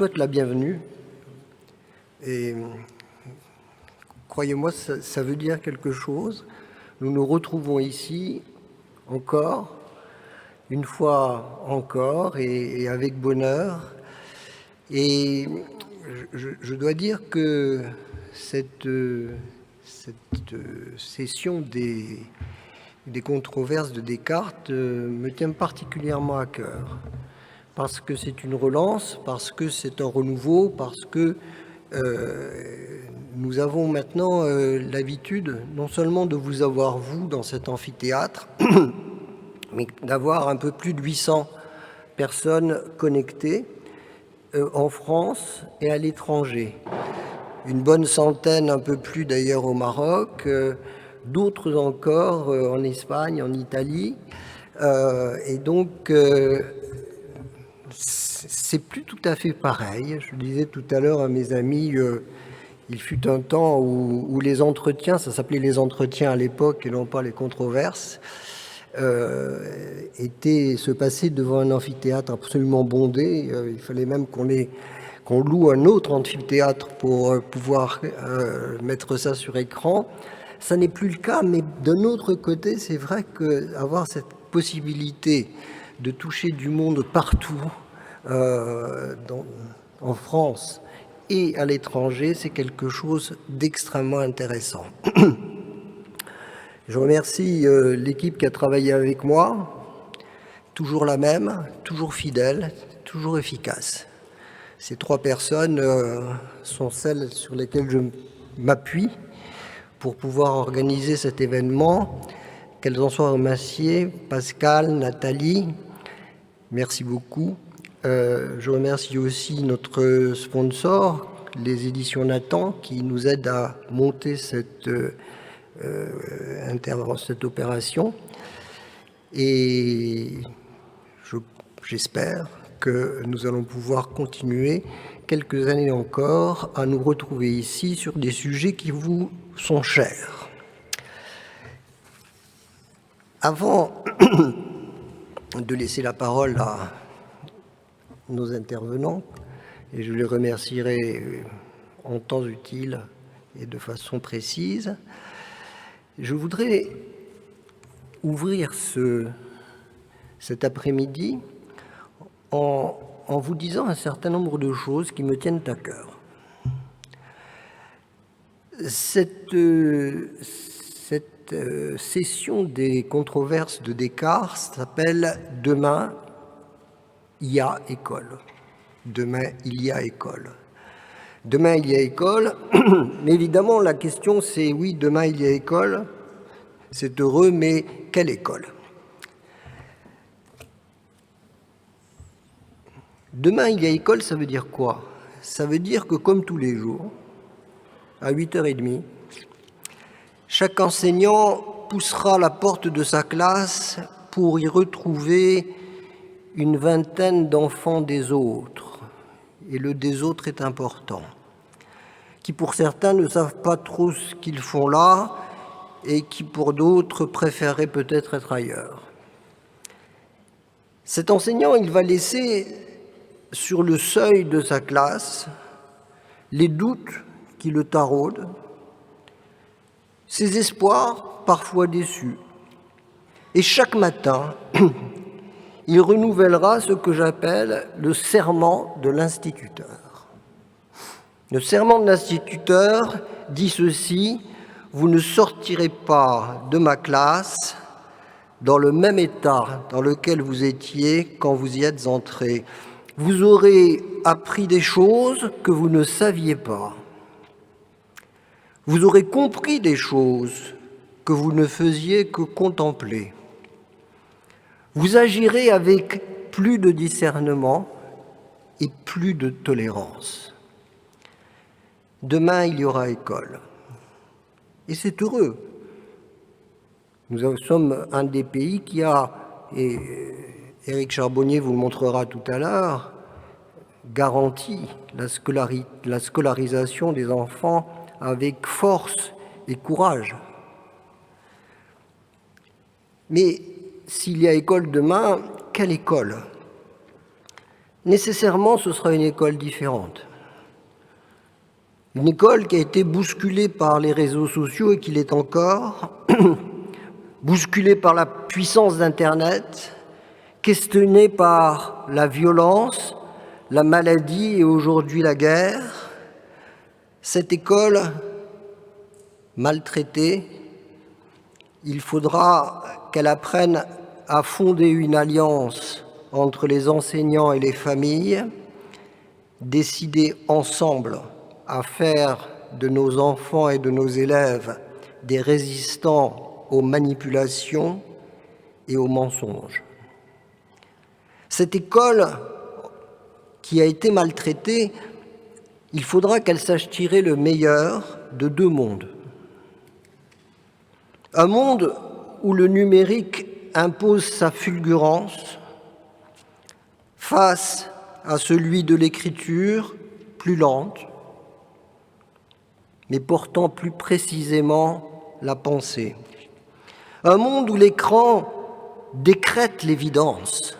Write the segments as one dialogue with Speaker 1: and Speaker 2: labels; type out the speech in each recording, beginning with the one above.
Speaker 1: souhaite la bienvenue. Et croyez-moi, ça veut dire quelque chose. Nous nous retrouvons ici encore, une fois encore, et avec bonheur. Et je dois dire que cette session des controverses de Descartes me tient particulièrement à cœur. Parce que c'est une relance, parce que c'est un renouveau, parce que nous avons maintenant l'habitude non seulement de vous avoir, vous, dans cet amphithéâtre, mais d'avoir un peu plus de 800 personnes connectées en France et à l'étranger. Une bonne centaine, un peu plus d'ailleurs au Maroc, d'autres encore en Espagne, en Italie. Et donc, c'est plus tout à fait pareil. Je disais tout à l'heure à mes amis, il fut un temps où les entretiens, ça s'appelait les entretiens à l'époque et non pas les controverses, se passaient devant un amphithéâtre absolument bondé. Il fallait même qu'on loue un autre amphithéâtre pour pouvoir mettre ça sur écran. Ça n'est plus le cas, mais d'un autre côté, c'est vrai qu'avoir cette possibilité de toucher du monde partout, en France et à l'étranger, c'est quelque chose d'extrêmement intéressant. Je remercie l'équipe qui a travaillé avec moi, toujours la même, toujours fidèle, toujours efficace. Ces trois personnes sont celles sur lesquelles je m'appuie pour pouvoir organiser cet événement. Qu'elles en soient remerciées, Pascal, Nathalie, merci beaucoup. Je remercie aussi notre sponsor, les éditions Nathan, qui nous aident à monter cette opération. Et j'espère que nous allons pouvoir continuer quelques années encore à nous retrouver ici sur des sujets qui vous sont chers. Avant de laisser la parole à nos intervenants, et je les remercierai en temps utile et de façon précise, je voudrais ouvrir cet après-midi en vous disant un certain nombre de choses qui me tiennent à cœur. Cette session des controverses de Descartes s'appelle « Demain, il y a école ». Demain, il y a école. Demain, il y a école. Mais évidemment, la question, c'est oui, demain, il y a école. C'est heureux, mais quelle école? Demain, il y a école, ça veut dire quoi? Ça veut dire que, comme tous les jours, à 8h30, chaque enseignant poussera la porte de sa classe pour y retrouver une vingtaine d'enfants des autres. Et le des autres est important. Qui, pour certains, ne savent pas trop ce qu'ils font là et qui, pour d'autres, préféreraient peut-être être ailleurs. Cet enseignant, il va laisser sur le seuil de sa classe les doutes qui le taraudent, ses espoirs parfois déçus. Et chaque matin, il renouvellera ce que j'appelle le serment de l'instituteur. Le serment de l'instituteur dit ceci: vous ne sortirez pas de ma classe dans le même état dans lequel vous étiez quand vous y êtes entrés. Vous aurez appris des choses que vous ne saviez pas. Vous aurez compris des choses que vous ne faisiez que contempler. Vous agirez avec plus de discernement et plus de tolérance. Demain, il y aura école. Et c'est heureux. Nous sommes un des pays qui a, et Éric Charbonnier vous le montrera tout à l'heure, garanti la scolarisation des enfants avec force et courage. Mais s'il y a école demain, quelle école? nécessairement ce sera une école différente. Une école qui a été bousculée par les réseaux sociaux et qui l'est encore, bousculée par la puissance d'Internet, questionnée par la violence, la maladie et aujourd'hui la guerre. Cette école maltraitée, il faudra qu'elle apprenne à fonder une alliance entre les enseignants et les familles, décider ensemble à faire de nos enfants et de nos élèves des résistants aux manipulations et aux mensonges. Cette école qui a été maltraitée, il faudra qu'elle sache tirer le meilleur de deux mondes. Un monde où le numérique impose sa fulgurance face à celui de l'écriture plus lente, mais portant plus précisément la pensée. Un monde où l'écran décrète l'évidence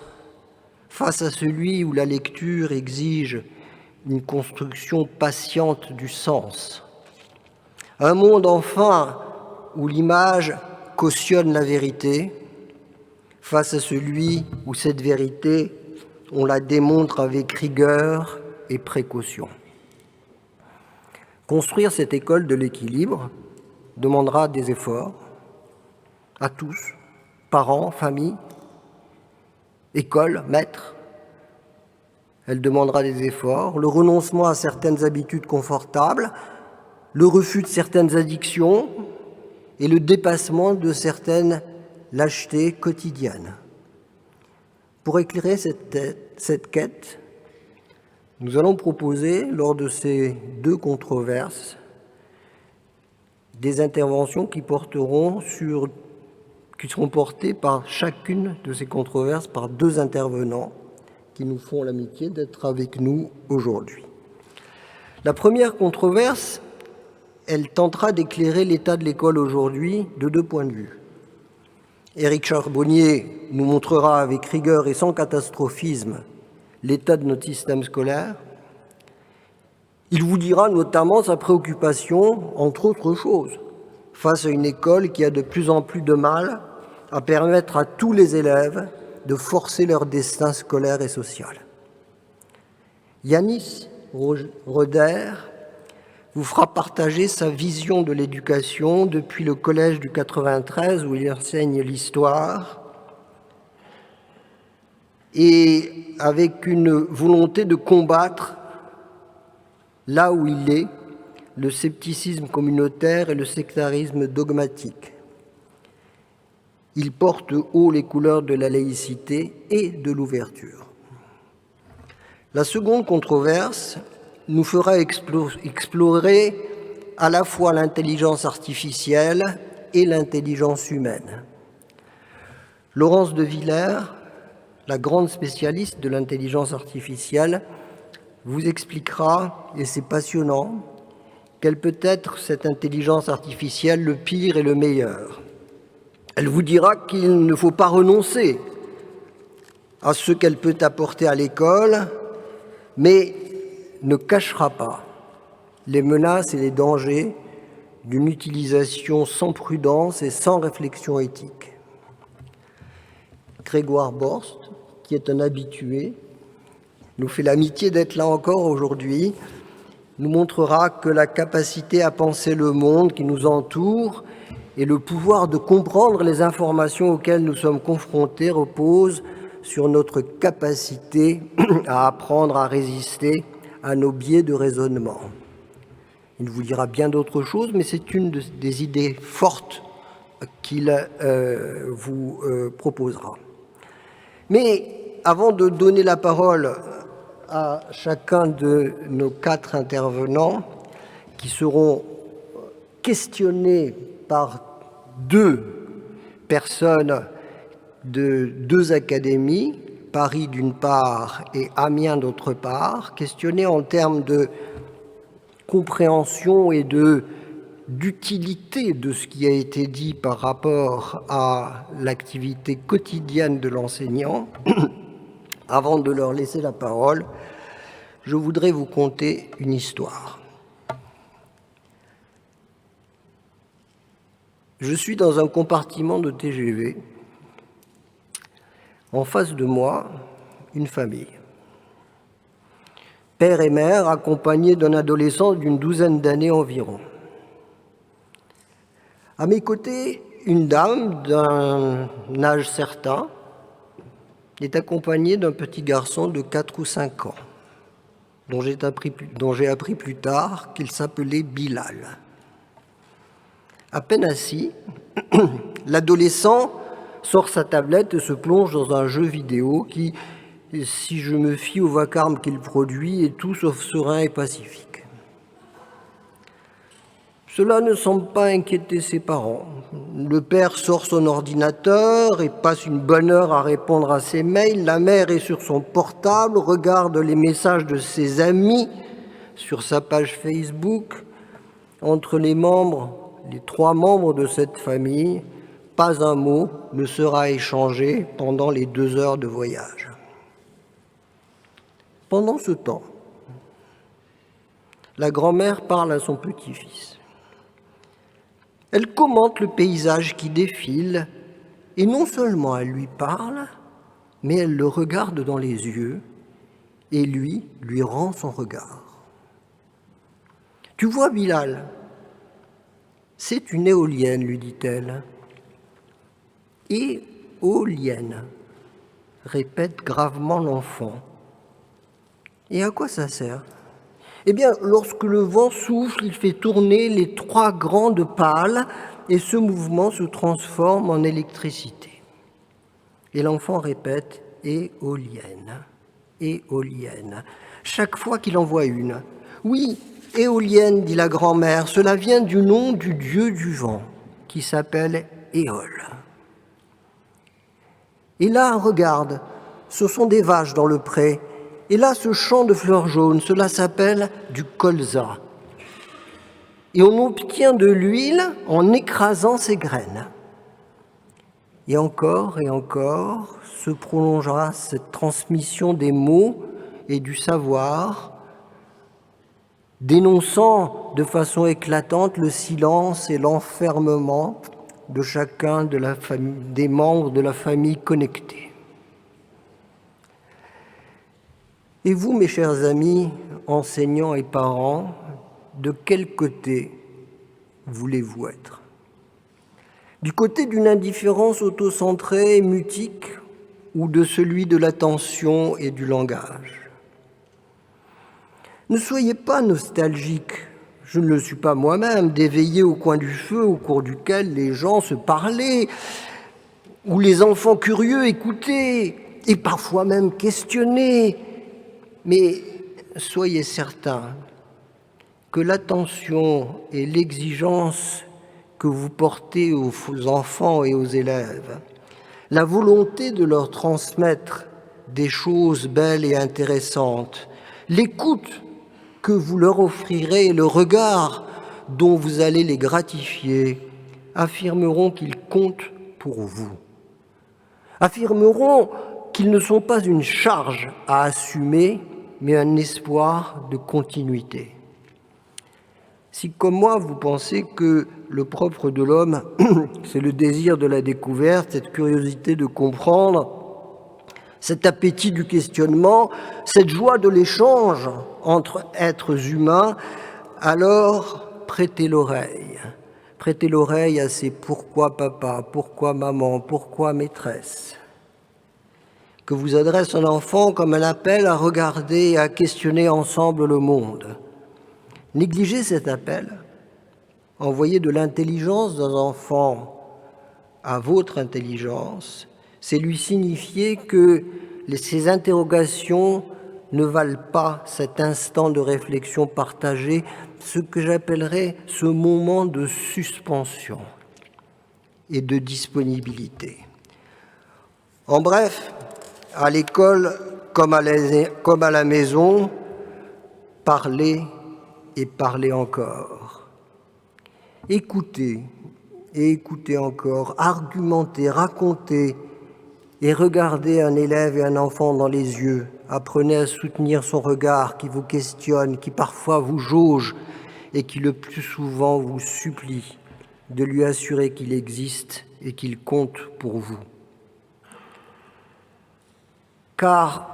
Speaker 1: face à celui où la lecture exige une construction patiente du sens. Un monde enfin où l'image cautionne la vérité face à celui où cette vérité, on la démontre avec rigueur et précaution. Construire cette école de l'équilibre demandera des efforts à tous, parents, familles, écoles, maîtres. Elle demandera des efforts, le renoncement à certaines habitudes confortables, le refus de certaines addictions et le dépassement de certaines lâchetés quotidiennes. Pour éclairer cette quête, nous allons proposer, lors de ces deux controverses, des interventions qui seront portées par chacune de ces controverses par deux intervenants qui nous font l'amitié d'être avec nous aujourd'hui. La première controverse, elle tentera d'éclairer l'état de l'école aujourd'hui de deux points de vue. Éric Charbonnier nous montrera avec rigueur et sans catastrophisme l'état de notre système scolaire. Il vous dira notamment sa préoccupation, entre autres choses, face à une école qui a de plus en plus de mal à permettre à tous les élèves de forcer leur destin scolaire et social. Yanis Roeder vous fera partager sa vision de l'éducation depuis le collège du 93 où il enseigne l'histoire et avec une volonté de combattre là où il est le scepticisme communautaire et le sectarisme dogmatique. Il porte haut les couleurs de la laïcité et de l'ouverture. La seconde controverse nous fera explorer à la fois l'intelligence artificielle et l'intelligence humaine. Laurence de Villers, la grande spécialiste de l'intelligence artificielle, vous expliquera, et c'est passionnant, quelle peut être cette intelligence artificielle, le pire et le meilleur. Elle vous dira qu'il ne faut pas renoncer à ce qu'elle peut apporter à l'école, mais ne cachera pas les menaces et les dangers d'une utilisation sans prudence et sans réflexion éthique. Grégoire Borst, qui est un habitué, nous fait l'amitié d'être là encore aujourd'hui, nous montrera que la capacité à penser le monde qui nous entoure et le pouvoir de comprendre les informations auxquelles nous sommes confrontés reposent sur notre capacité à apprendre à résister à nos biais de raisonnement. Il vous dira bien d'autres choses, mais c'est une des idées fortes qu'il vous proposera. Mais avant de donner la parole à chacun de nos quatre intervenants, qui seront questionnés par deux personnes de deux académies, Paris d'une part et Amiens d'autre part, questionnés en termes de compréhension et d'utilité de ce qui a été dit par rapport à l'activité quotidienne de l'enseignant, Avant de leur laisser la parole, je voudrais vous conter une histoire. Je suis dans un compartiment de TGV. En face de moi, une famille. Père et mère accompagnés d'un adolescent d'une douzaine d'années environ. À mes côtés, une dame d'un âge certain est accompagnée d'un petit garçon de 4 ou 5 ans, dont j'ai appris plus tard qu'il s'appelait Bilal. À peine assis, l'adolescent sort sa tablette et se plonge dans un jeu vidéo qui, si je me fie au vacarme qu'il produit, est tout sauf serein et pacifique. Cela ne semble pas inquiéter ses parents. Le père sort son ordinateur et passe une bonne heure à répondre à ses mails. La mère est sur son portable, regarde les messages de ses amis sur sa page Facebook. Entre les 3 membres de cette famille, pas un mot ne sera échangé pendant les 2 heures de voyage. Pendant ce temps, la grand-mère parle à son petit-fils. Elle commente le paysage qui défile et non seulement elle lui parle, mais elle le regarde dans les yeux et lui rend son regard. « Tu vois, Bilal, c'est une éolienne, lui dit-elle. »« Éolienne, répète gravement l'enfant. Et à quoi ça sert ? Eh bien, lorsque le vent souffle, il fait tourner les 3 grandes pales et ce mouvement se transforme en électricité. Et l'enfant répète « éolienne, éolienne », chaque fois qu'il en voit une. « Oui, éolienne, dit la grand-mère, cela vient du nom du dieu du vent, qui s'appelle Éole. » Et là, regarde, ce sont des vaches dans le pré. Et là, ce champ de fleurs jaunes, cela s'appelle du colza. Et on obtient de l'huile en écrasant ses graines. Et encore se prolongera cette transmission des mots et du savoir, dénonçant de façon éclatante le silence et l'enfermement de chacun des membres de la famille connectée. Et vous, mes chers amis, enseignants et parents, de quel côté voulez-vous être ? Du côté d'une indifférence autocentrée et mutique ou de celui de l'attention et du langage ? Ne soyez pas nostalgiques, je ne le suis pas moi-même, d'éveiller au coin du feu au cours duquel les gens se parlaient, où les enfants curieux écoutaient et parfois même questionnaient. Mais soyez certains que l'attention et l'exigence que vous portez aux enfants et aux élèves, la volonté de leur transmettre des choses belles et intéressantes, l'écoute que vous leur offrirez et le regard dont vous allez les gratifier, affirmeront qu'ils comptent pour vous. Affirmeront qu'ils ne sont pas une charge à assumer, mais un espoir de continuité. Si, comme moi, vous pensez que le propre de l'homme, c'est le désir de la découverte, cette curiosité de comprendre, cet appétit du questionnement, cette joie de l'échange entre êtres humains, alors prêtez l'oreille. Prêtez l'oreille à ces « pourquoi papa »,« pourquoi maman »,« pourquoi maîtresse » que vous adresse un enfant comme un appel à regarder et à questionner ensemble le monde. Négligez cet appel, envoyer de l'intelligence d'un enfant à votre intelligence, c'est lui signifier que ces interrogations ne valent pas cet instant de réflexion partagé, ce que j'appellerais ce moment de suspension et de disponibilité. En bref, à l'école comme à la maison, parlez et parlez encore. Écoutez et écoutez encore, argumentez, racontez, et regardez un élève et un enfant dans les yeux. Apprenez à soutenir son regard qui vous questionne, qui parfois vous jauge et qui le plus souvent vous supplie de lui assurer qu'il existe et qu'il compte pour vous. Car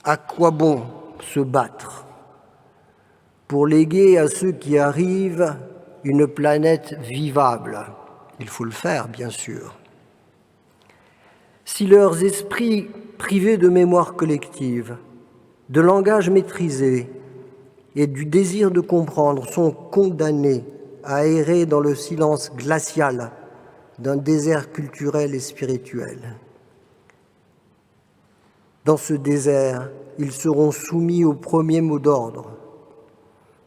Speaker 1: à quoi bon se battre pour léguer à ceux qui arrivent une planète vivable? Il faut le faire, bien sûr. Si leurs esprits privés de mémoire collective, de langage maîtrisé et du désir de comprendre sont condamnés à errer dans le silence glacial d'un désert culturel et spirituel. Dans ce désert, ils seront soumis au premier mot d'ordre,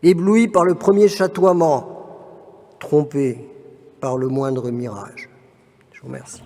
Speaker 1: éblouis par le premier chatoiement, trompés par le moindre mirage. Je vous remercie.